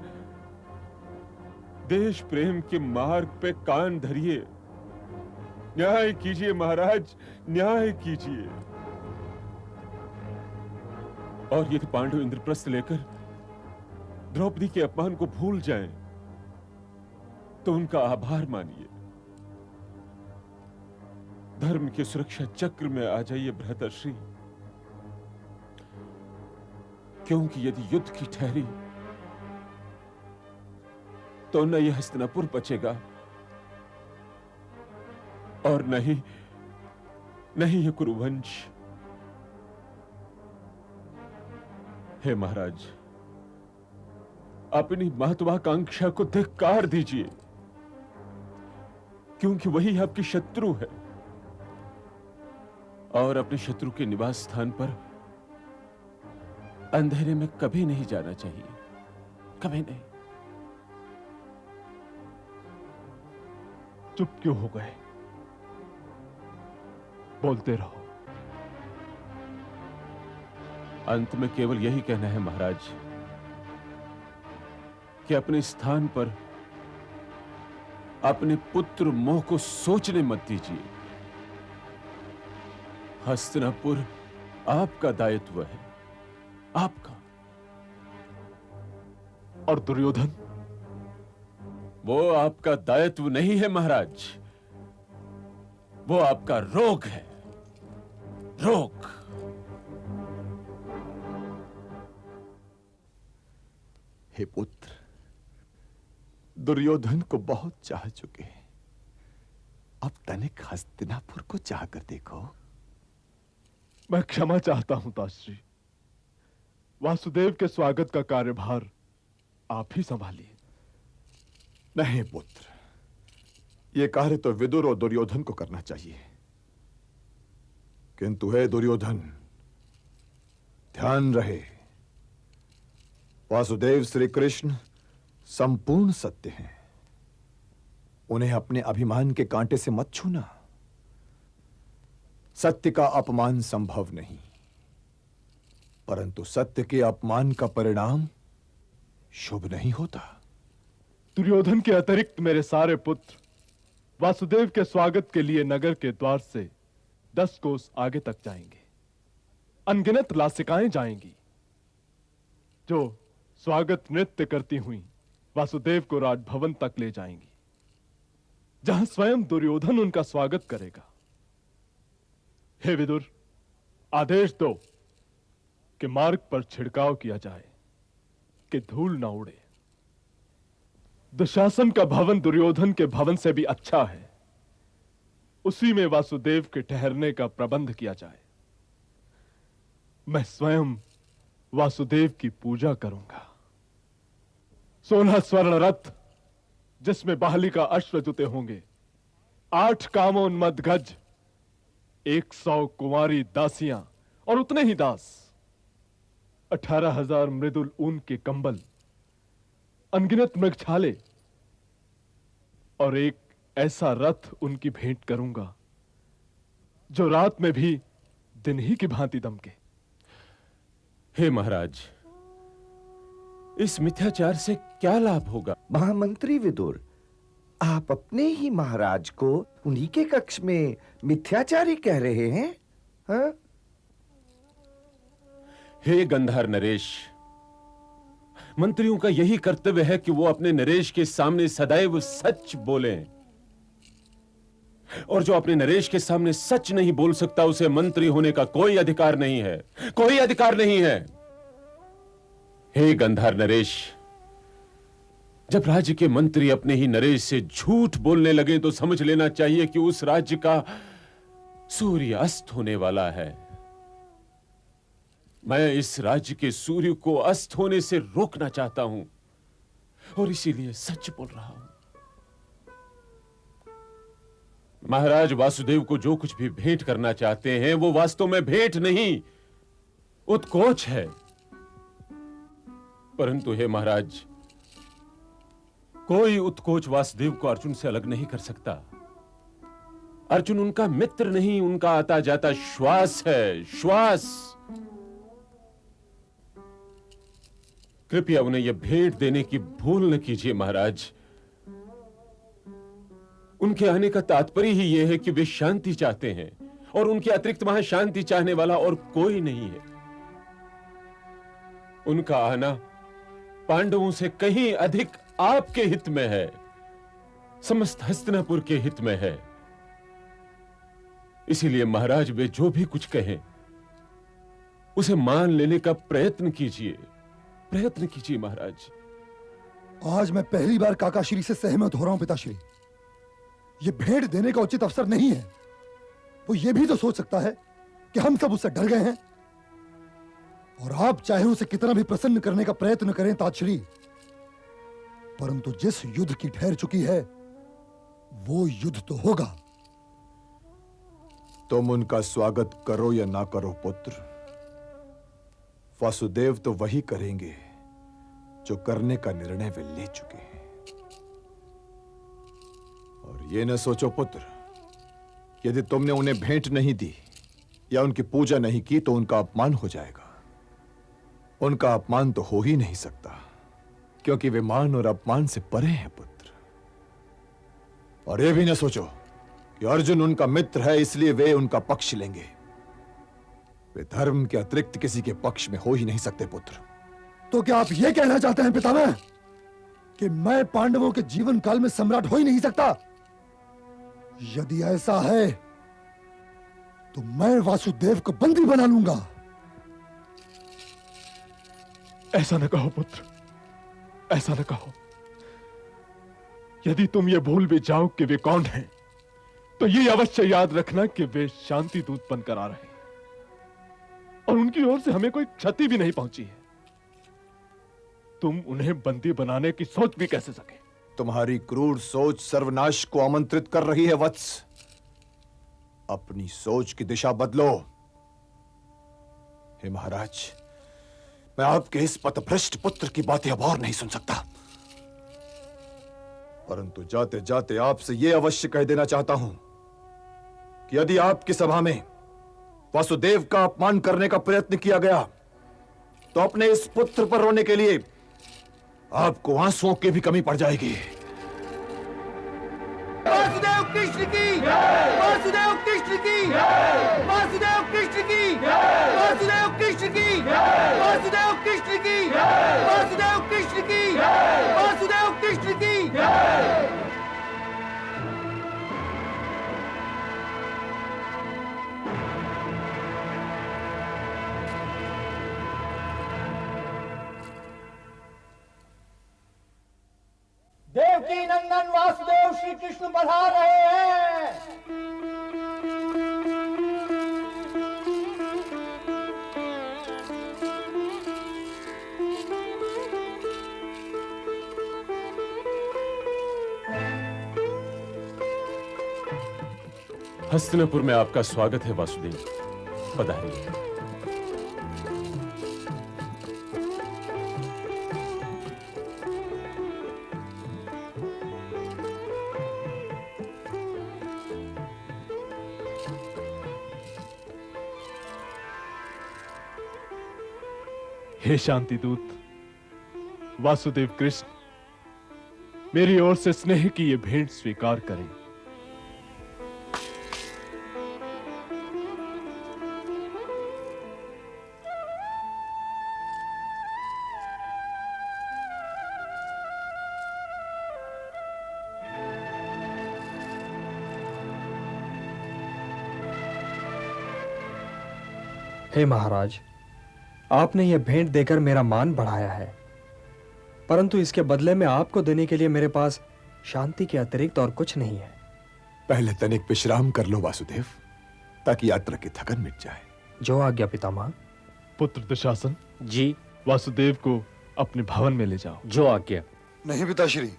देश प्रेम के मार्ग पे कान धरिए। न्याय कीजिए महाराज, न्याय कीजिए। और यदि पांडव इंद्रप्रस्थ लेकर द्रौपदी के अपमान को भूल जाएं, तो उनका आभार मानिए। धर्म के सुरक्षा चक्र में आ जाइए भ्राताश्री, क्योंकि यदि युद्ध की ठहरी तो न यह हस्तिनापुर बचेगा और नहीं यह कुरुवंश। हे महाराज, अपनी महत्वाकांक्षा को धिक्कार दीजिए, क्योंकि वही आपकी शत्रु है और अपने शत्रु के निवास स्थान पर अंधेरे में कभी नहीं जाना चाहिए, कभी नहीं। चुप क्यों हो गए? बोलते रहो। अंत में केवल यही कहना है महाराज कि अपने स्थान पर अपने पुत्र मोह को सोचने मत दीजिए। हस्तिनापुर आपका दायित्व है, आपका। और दुर्योधन? वो आपका दायित्व नहीं है महाराज, वो आपका रोग है, रोग। हे पुत्र, दुर्योधन को बहुत चाह चुके हैं, अब तनिक हस्तिनापुर को चाह कर देखो। मैं क्षमा चाहता हूं ताश्री, वासुदेव के स्वागत का कार्यभार आप ही संभालिए। नहीं पुत्र, यह कार्य तो विदुर और दुर्योधन को करना चाहिए। किंतु हे दुर्योधन, ध्यान रहे, वासुदेव श्री कृष्ण संपूर्ण सत्य हैं। उन्हें अपने अभिमान के कांटे से मत छूना। सत्य का अपमान संभव नहीं, परंतु सत्य के अपमान का परिणाम शुभ नहीं होता। दुर्योधन के अतिरिक्त मेरे सारे पुत्र वासुदेव के स्वागत के लिए नगर के द्वार से 10 कोस आगे तक जाएंगे। अनगिनत लासिकाएं जाएंगी जो स्वागत नृत्य करती हुई वासुदेव को राजभवन तक ले जाएंगी, जहां स्वयं दुर्योधन उनका स्वागत करेगा। हे विदुर, आदेश दो कि मार्ग पर छिड़काव किया जाए कि धूल ना उड़े। दुशासन का भवन दुर्योधन के भवन से भी अच्छा है, उसी में वासुदेव के ठहरने का प्रबंध किया जाए। मैं स्वयं वासुदेव की पूजा करूंगा। 16 स्वर्ण रथ जिसमें बाहली का अश्व जुते होंगे, 8 कामोन्मद गज, 100 कुंवारी दासियां और उतने ही दास, 18,000 मृदुल ऊन के कंबल, अनगिनत मृगछाले और एक ऐसा रथ उनकी भेंट करूंगा जो रात में भी दिन ही की भांति दमके। हे महाराज, इस मिथ्याचार से क्या लाभ होगा? महामंत्री विदुर, आप अपने ही महाराज को उन्हीं के कक्ष में मिथ्याचारी कह रहे हैं? हाँ? हे गंधार नरेश, मंत्रियों का यही कर्तव्य है कि वो अपने नरेश के सामने सदैव सच बोलें, और जो अपने नरेश के सामने सच नहीं बोल सकता उसे मंत्री होने का कोई अधिकार नहीं है, कोई अधिकार नहीं है। हे गंधार नरेश, जब राज्य के मंत्री अपने ही नरेश से झूठ बोलने लगे तो समझ लेना चाहिए कि उस राज्य का सूर्य अस्त होने वाला है। मैं इस राज्य के सूर्य को अस्त होने से रोकना चाहता हूं और इसीलिए सच बोल रहा हूं। महाराज वासुदेव को जो कुछ भी भेंट करना चाहते हैं वो वास्तव में भेंट नहीं, उत्कोच है। परंतु हे महाराज, कोई उत्कोच वासुदेव को अर्जुन से अलग नहीं कर सकता। अर्जुन उनका मित्र नहीं, उनका आता जाता श्वास है, श्वास। कृपया उन्हें यह भेंट देने की भूल न कीजिए महाराज। उनके आने का तात्पर्य ही यह है कि वे शांति चाहते हैं और उनके अतिरिक्त वहां शांति चाहने वाला और कोई नहीं है। उनका आना पांडवों से कहीं अधिक आपके हित में है, समस्त हस्तिनापुर के हित में है। इसीलिए महाराज, वे जो भी कुछ कहें उसे मान लेने का प्रयत्न कीजिए, प्रयत्न कीजिए महाराज। आज मैं पहली बार काकाश्री से सहमत हो रहा हूं पिताश्री। ये भेंट देने का उचित अवसर नहीं है। वो ये भी तो सोच सकता है कि हम सब उससे डर गए हैं, और आप चाहे उसे कितना भी प्रसन्न करने का प्रयत्न करें ताजश्री, परंतु जिस युद्ध की ठहर चुकी है वो युद्ध तो होगा। तुम उनका स्वागत करो या ना करो पुत्र, वासुदेव तो वही करेंगे जो करने का निर्णय वे ले चुके हैं। और ये न सोचो पुत्र, यदि तुमने उन्हें भेंट नहीं दी या उनकी पूजा नहीं की तो उनका अपमान हो जाएगा। उनका अपमान तो हो ही नहीं सकता, क्योंकि वे मान और अपमान से परे हैं पुत्र। और ये भी न सोचो कि अर्जुन उनका मित्र है इसलिए वे उनका पक्ष लेंगे। वे धर्म के अतिरिक्त किसी के पक्ष में हो ही नहीं सकते पुत्र। तो क्या आप ये कहना चाहते हैं पितामह कि मैं पांडवों के जीवन काल में सम्राट हो ही नहीं सकता? यदि ऐसा है तो मैं वासुदेव को बंदी बना लूंगा। ऐसा न कहो पुत्र, ऐसा न कहो। यदि तुम ये भूल भी जाओ कि वे कौन हैं, तो ये अवश्य याद रखना कि वे शांति दूत बनकर आ रहे हैं और उनकी ओर से हमें कोई क्षति भी नहीं पहुंची है। तुम उन्हें बंदी बनाने की सोच भी कैसे सके? तुम्हारी क्रूर सोच सर्वनाश को आमंत्रित कर रही है वत्स। अपनी सोच की दिशा बदलो। हे महाराज, मैं आपके इस पथभ्रष्ट पुत्र की बातें अब और नहीं सुन सकता, परंतु जाते जाते आपसे यह अवश्य कह देना चाहता हूं कि यदि आपकी सभा में वासुदेव का अपमान करने का प्रयत्न किया गया तो अपने इस पुत्र पर रोने के लिए आपको आंसुओं की भी कमी पड़ जाएगी। वासुदेव कृष्ण की वासुदेव कृष्ण की वासुदेव कृष्ण की वासुदेव कृष्ण की वासुदेव कृष्ण की वासुदेव कृष्ण की वासुदेव कृष्ण की देवकी नंदन वासुदेव श्री कृष्ण पधार रहे हैं। हस्तिनापुर में आपका स्वागत है वासुदेव, पधारिए। हे शांति दूत वासुदेव कृष्ण, मेरी ओर से स्नेह की ये भेंट स्वीकार करें। हे महाराज, आपने यह भेंट देकर मेरा मान बढ़ाया है, परंतु इसके बदले में आपको देने के लिए मेरे पास शांति के अतिरिक्त और कुछ नहीं है। पहले तनिक विश्राम कर लो वासुदेव, ताकि यात्रा की थकन मिट जाए। जो आज्ञा पितामह। पुत्र दुशासन जी, वासुदेव को अपने भवन में ले जाओ। जो आज्ञा। नहीं पिताश्री,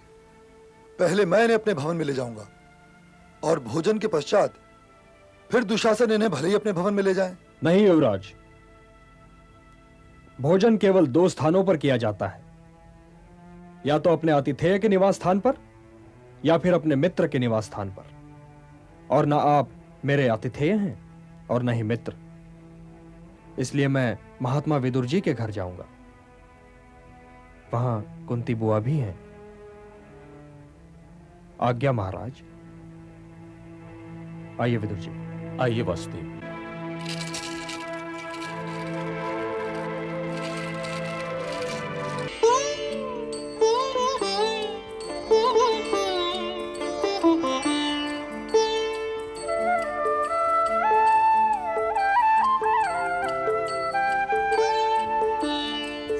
पहले मैं इन्हें अपने भवन में ले जाऊंगा और भोजन के पश्चात फिर दुशासन इन्हें भले ही अपने भवन में ले जाए। नहीं युवराज, भोजन केवल दो स्थानों पर किया जाता है, या तो अपने आतिथेय के निवास स्थान पर या फिर अपने मित्र के निवास स्थान पर। और ना आप मेरे आतिथेय हैं और न ही मित्र, इसलिए मैं महात्मा विदुर जी के घर जाऊंगा। वहां कुंती बुआ भी हैं। आज्ञा महाराज। आइए विदुर जी। आइए वासुदेव।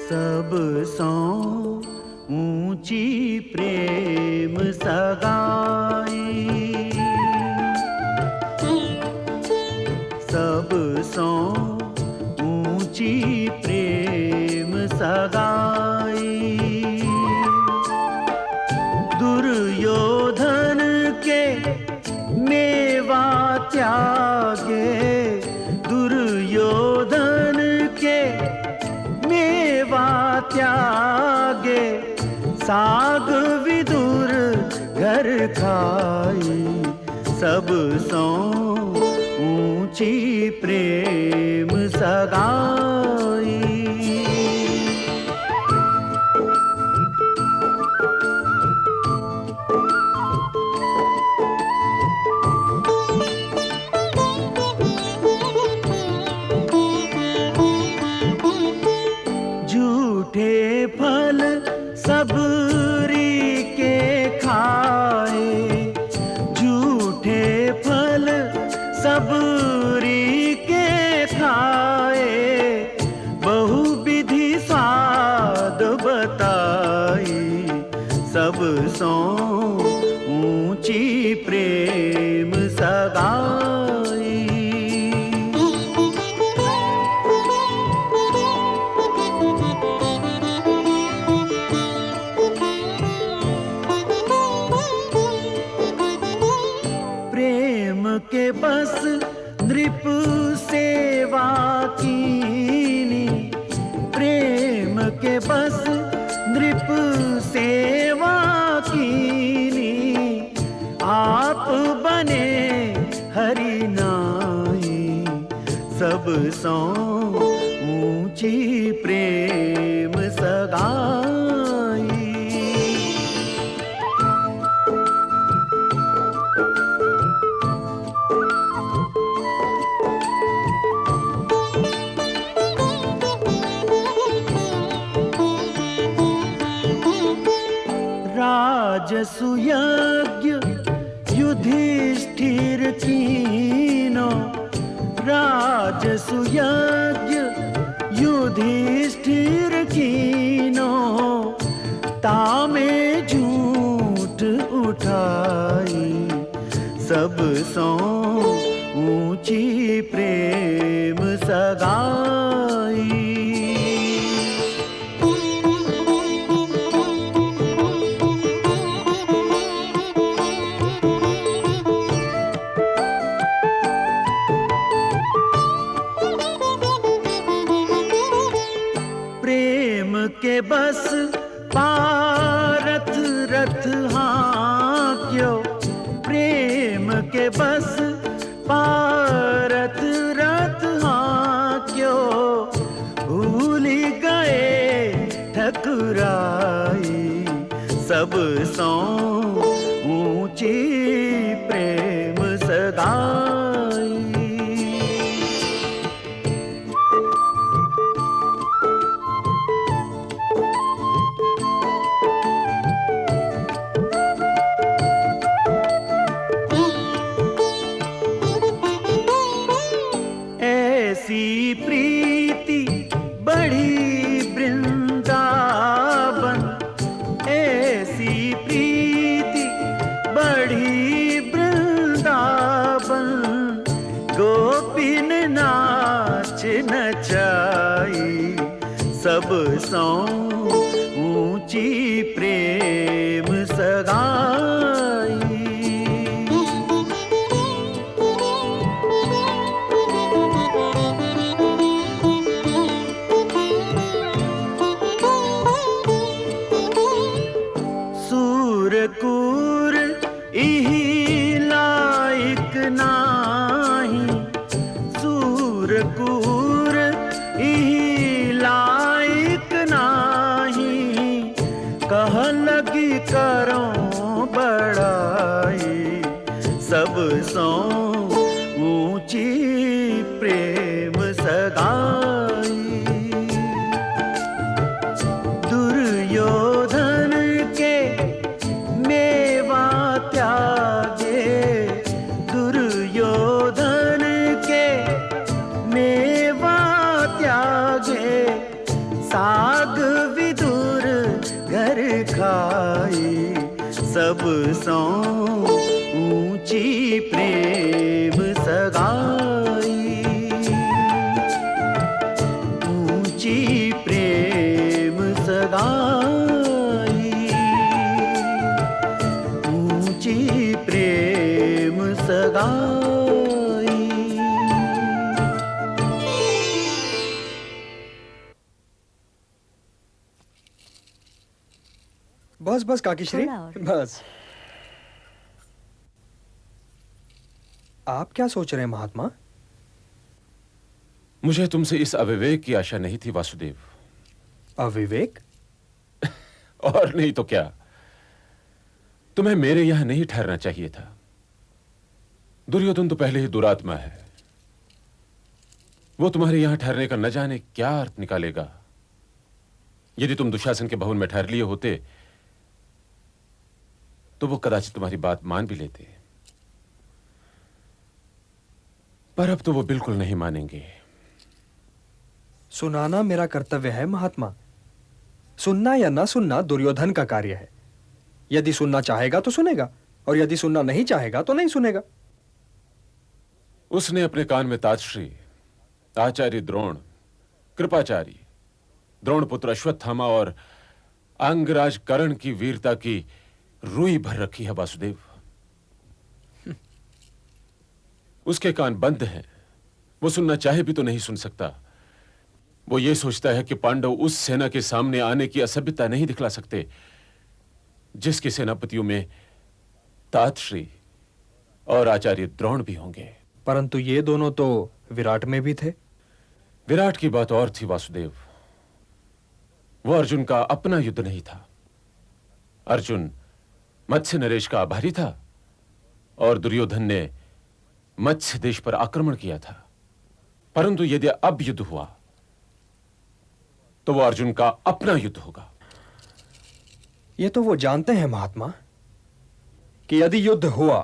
सब सौ ऊंची प्रेम सगाई, सब सौ ऊंची प्रेम सगाई। दुर्योधन के मेवा त्यागे, दुर्योधन के मेवा त्यागे, साग विदुर घर खाई। सब सौ ऊंची प्रेम सगाई। झूठे फल सबरी के खाए, झूठे फल सबरी के खाए। बहु विधि स्वाद बताई, सब सौ ऊंची प्रेम सगाई। के बस नृप सेवा कीनी, प्रेम के बस नृप सेवा कीनी। आप बने हरि नाई, सब सौ ऊंची प्रेम सगाई। राजसु यज्ञ युधिष्ठिर कीनो, राजसु यज्ञ युधिष्ठिर कीनो, तामे झूठ उठाई, सब सो ऊंची प्रेम सगाई। प्रेम के बस पारथ रथ हांक्यो, प्रेम के बस पारथ रथ हांक्यो, भूली गए ठकुराई, सब सो ऊंची प्रेम सगाई। ऐसी प्रीति बढ़ी वृंदावन, ऐसी प्रीति बढ़ी वृंदावन, गोपिन नाच नचाई, सब सो ऊंची प्रेम सगाई। सूरकूर इही लायक नाही, सूरकूर इही लायक नाही, कह लगी करो बड़ाई, सब सो ऊंची प्रेम सगाई। दुर्योधन के मेवा त्यागे, दुर्योधन के मेवा त्यागे, साग विदुर घर खाई, सब सो ऊंची प्रेम सगाई, ऊंची प्रेम सगाई, ऊंची प्रेम सगाई। बस बस काकीश्री, बस। आप क्या सोच रहे हैं महात्मा? मुझे तुमसे इस अविवेक की आशा नहीं थी वासुदेव। अविवेक? और नहीं तो क्या, तुम्हें मेरे यहां नहीं ठहरना चाहिए था। दुर्योधन तो पहले ही दुरात्मा है, वो तुम्हारे यहां ठहरने का न जाने क्या अर्थ निकालेगा। यदि तुम दुशासन के भवन में ठहर लिए होते तो वो कदाचित तुम्हारी बात मान भी लेते, पर अब तो वो बिल्कुल नहीं मानेंगे। सुनाना मेरा कर्तव्य है महात्मा। सुनना या ना सुनना दुर्योधन का कार्य है। यदि सुनना चाहेगा तो सुनेगा, और यदि सुनना नहीं चाहेगा तो नहीं सुनेगा। उसने अपने कान में ताजश्री, आचार्य द्रोण, कृपाचार्य, द्रोणपुत्र अश्वत्थामा और अंगराज कर्ण की वीरता की रुई भर रखी है वासुदेव। उसके कान बंद हैं, वो सुनना चाहे भी तो नहीं सुन सकता। वो ये सोचता है कि पांडव उस सेना के सामने आने की असभ्यता नहीं दिखला सकते जिसके सेनापतियों में तातश्री और आचार्य द्रोण भी होंगे। परंतु ये दोनों तो विराट में भी थे। विराट की बात और थी वासुदेव। वो अर्जुन का अपना युद्ध नहीं था। अर्जुन मत्स्य नरेश का आभारी था और दुर्योधन ने मत्स्य देश पर आक्रमण किया था। परंतु यदि अब युद्ध हुआ तो वो अर्जुन का अपना युद्ध होगा। ये तो वो जानते हैं महात्मा, कि यदि युद्ध हुआ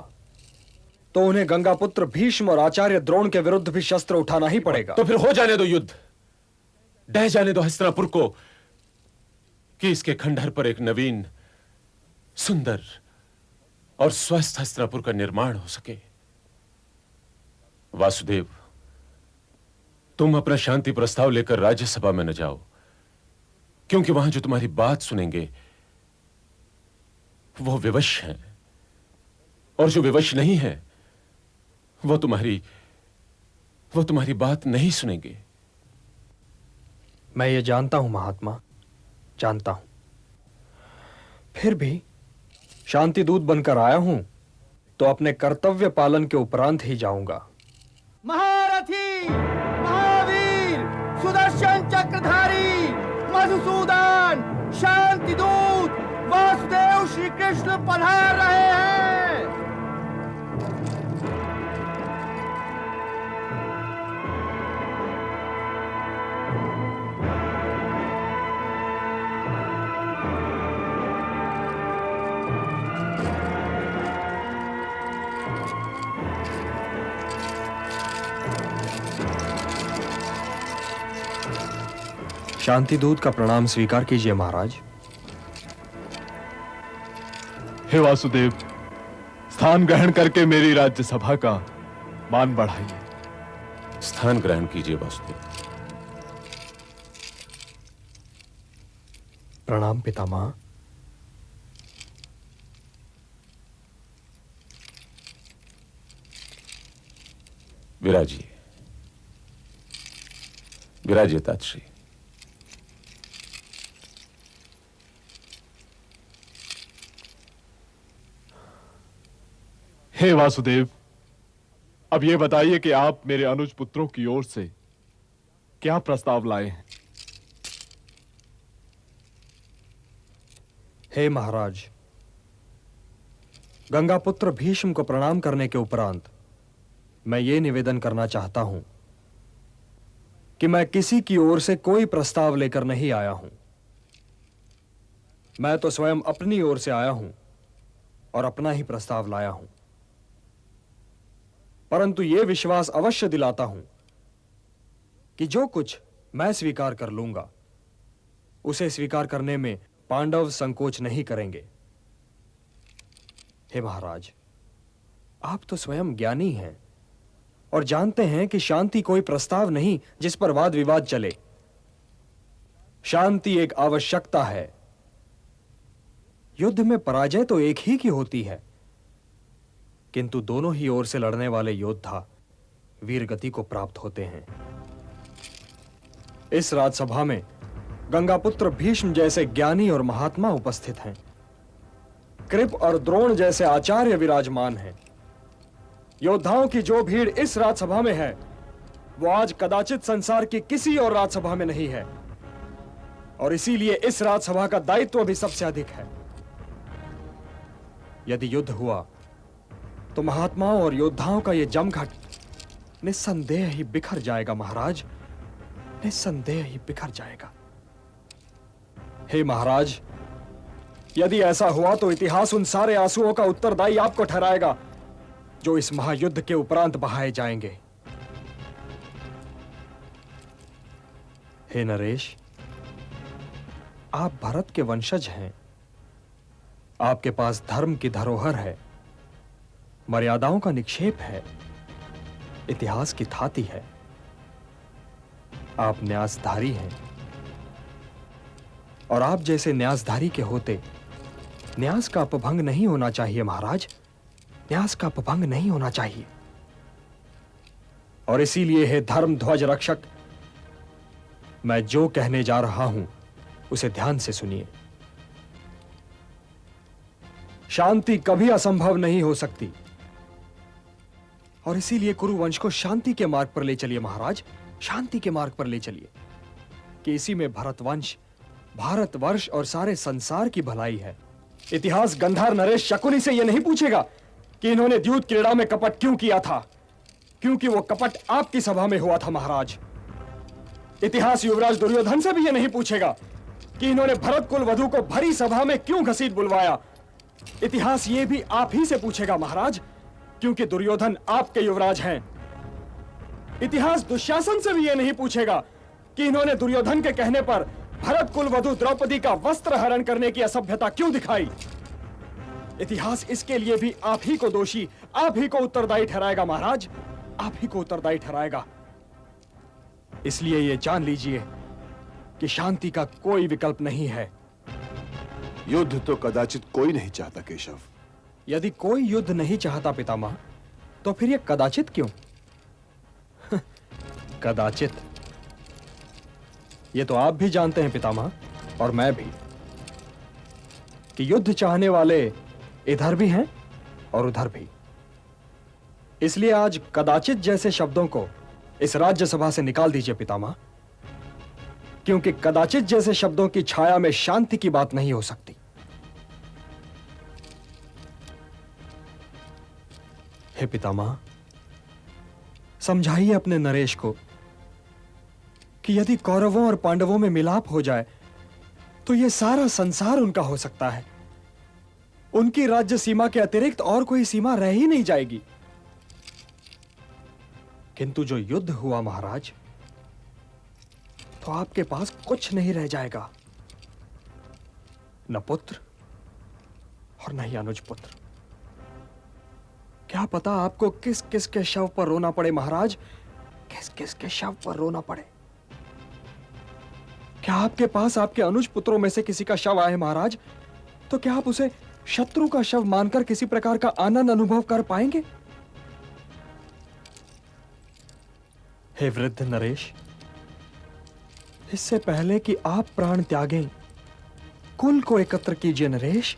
तो उन्हें गंगापुत्र भीष्म और आचार्य द्रोण के विरुद्ध भी शस्त्र उठाना ही पड़ेगा। तो फिर हो जाने दो युद्ध, डह जाने दो हस्तिनापुर को, कि इसके खंडहर पर एक नवीन, सुंदर और स्वस्थ हस्तिनापुर का निर्माण हो सके। वासुदेव, तुम अपना शांति प्रस्ताव लेकर राज्यसभा में न जाओ, क्योंकि वहां जो तुम्हारी बात सुनेंगे वो विवश हैं, और जो विवश नहीं है वो तुम्हारी बात नहीं सुनेंगे। मैं ये जानता हूं महात्मा, जानता हूं। फिर भी शांति दूत बनकर आया हूं तो अपने कर्तव्य पालन के उपरांत ही जाऊंगा। महारथी, महावीर, सुदर्शन चक्रधारी, मधुसूदन, शांति दूत वासुदेव श्री कृष्ण पधार रहे हैं। शांति दूत का प्रणाम स्वीकार कीजिए महाराज। हे वासुदेव, स्थान ग्रहण करके मेरी राज्यसभा का मान बढ़ाइए। स्थान ग्रहण कीजिए वासुदेव। प्रणाम पितामह। विराजिए, विराजिए तातश्री। हे वासुदेव, अब ये बताइए कि आप मेरे अनुज पुत्रों की ओर से क्या प्रस्ताव लाए हैं? हे महाराज, गंगापुत्र भीष्म को प्रणाम करने के उपरांत मैं ये निवेदन करना चाहता हूं कि मैं किसी की ओर से कोई प्रस्ताव लेकर नहीं आया हूं। मैं तो स्वयं अपनी ओर से आया हूं और अपना ही प्रस्ताव लाया हूं, परंतु यह विश्वास अवश्य दिलाता हूं कि जो कुछ मैं स्वीकार कर लूंगा उसे स्वीकार करने में पांडव संकोच नहीं करेंगे। हे महाराज, आप तो स्वयं ज्ञानी हैं और जानते हैं कि शांति कोई प्रस्ताव नहीं जिस पर वाद विवाद चले। शांति एक आवश्यकता है। युद्ध में पराजय तो एक ही की होती है, किंतु दोनों ही ओर से लड़ने वाले योद्धा वीरगति को प्राप्त होते हैं। इस राजसभा में गंगापुत्र भीष्म जैसे ज्ञानी और महात्मा उपस्थित हैं। कृप और द्रोण जैसे आचार्य विराजमान हैं। योद्धाओं की जो भीड़ इस राजसभा में है वो आज कदाचित संसार की किसी और राजसभा में नहीं है, और इसीलिए इस राजसभा का दायित्व भी सबसे अधिक है। यदि युद्ध हुआ तो महात्माओं और योद्धाओं का यह जमघट निस्संदेह ही बिखर जाएगा महाराज, निस्संदेह ही बिखर जाएगा। हे महाराज, यदि ऐसा हुआ तो इतिहास उन सारे आंसुओं का उत्तरदायी आपको ठहराएगा जो इस महायुद्ध के उपरांत बहाए जाएंगे। हे नरेश, आप भरत के वंशज हैं। आपके पास धर्म की धरोहर है, मर्यादाओं का निक्षेप है, इतिहास की थाती है। आप न्यासधारी हैं, और आप जैसे न्यासधारी के होते न्यास का अपभंग नहीं होना चाहिए महाराज, न्यास का अपभंग नहीं होना चाहिए। और इसीलिए हे धर्म ध्वज रक्षक, मैं जो कहने जा रहा हूं उसे ध्यान से सुनिए। शांति कभी असंभव नहीं हो सकती, और इसीलिए कुरुवंश को शांति के मार्ग पर ले चलिए महाराज, शांति के मार्ग पर ले चलिए, कि इसी में भरतवंश, भारतवर्ष और सारे संसार की भलाई है। इतिहास गंधार नरेश शकुनी से यह नहीं पूछेगा कि इन्होंने द्यूत क्रीड़ा में कपट क्यों किया था, क्योंकि वो कपट आपकी सभा में हुआ था महाराज। इतिहास युवराज दुर्योधन से भी यह नहीं पूछेगा कि इन्होंने भरत कुल वधु को भरी सभा में क्यों घसीट बुलवाया, इतिहास ये भी आप ही से पूछेगा महाराज, क्योंकि दुर्योधन आपके युवराज हैं। इतिहास दुशासन से भी ये नहीं पूछेगा कि इन्होंने दुर्योधन के कहने पर भरत कुल वधु द्रौपदी का वस्त्र हरण करने की असभ्यता क्यों दिखाई। इतिहास इसके लिए भी आप ही को दोषी, आप ही को उत्तरदायी ठहराएगा महाराज, आप ही को उत्तरदायी ठहराएगा। इसलिए ये जान लीजिए कि शांति का कोई विकल्प नहीं है। युद्ध तो कदाचित कोई नहीं चाहता केशव। यदि कोई युद्ध नहीं चाहता पितामह, तो फिर ये कदाचित क्यों? कदाचित ये तो आप भी जानते हैं पितामह, और मैं भी, कि युद्ध चाहने वाले इधर भी हैं और उधर भी। इसलिए आज कदाचित जैसे शब्दों को इस राज्यसभा से निकाल दीजिए पितामह, क्योंकि कदाचित जैसे शब्दों की छाया में शांति की बात नहीं हो सकती। हे पितामह, समझाइए अपने नरेश को कि यदि कौरवों और पांडवों में मिलाप हो जाए तो यह सारा संसार उनका हो सकता है। उनकी राज्य सीमा के अतिरिक्त और कोई सीमा रह ही नहीं जाएगी। किंतु जो युद्ध हुआ महाराज, तो आपके पास कुछ नहीं रह जाएगा, न पुत्र और न ही अनुज पुत्र। क्या पता आपको किस किस के शव पर रोना पड़े महाराज, किस किस के शव पर रोना पड़े। क्या आपके पास आपके अनुज पुत्रों में से किसी का शव आए महाराज, तो क्या आप उसे शत्रु का शव मानकर किसी प्रकार का आनंद अनुभव कर पाएंगे? हे वृद्ध नरेश, इससे पहले कि आप प्राण त्यागें, कुल को एकत्र कीजिए नरेश।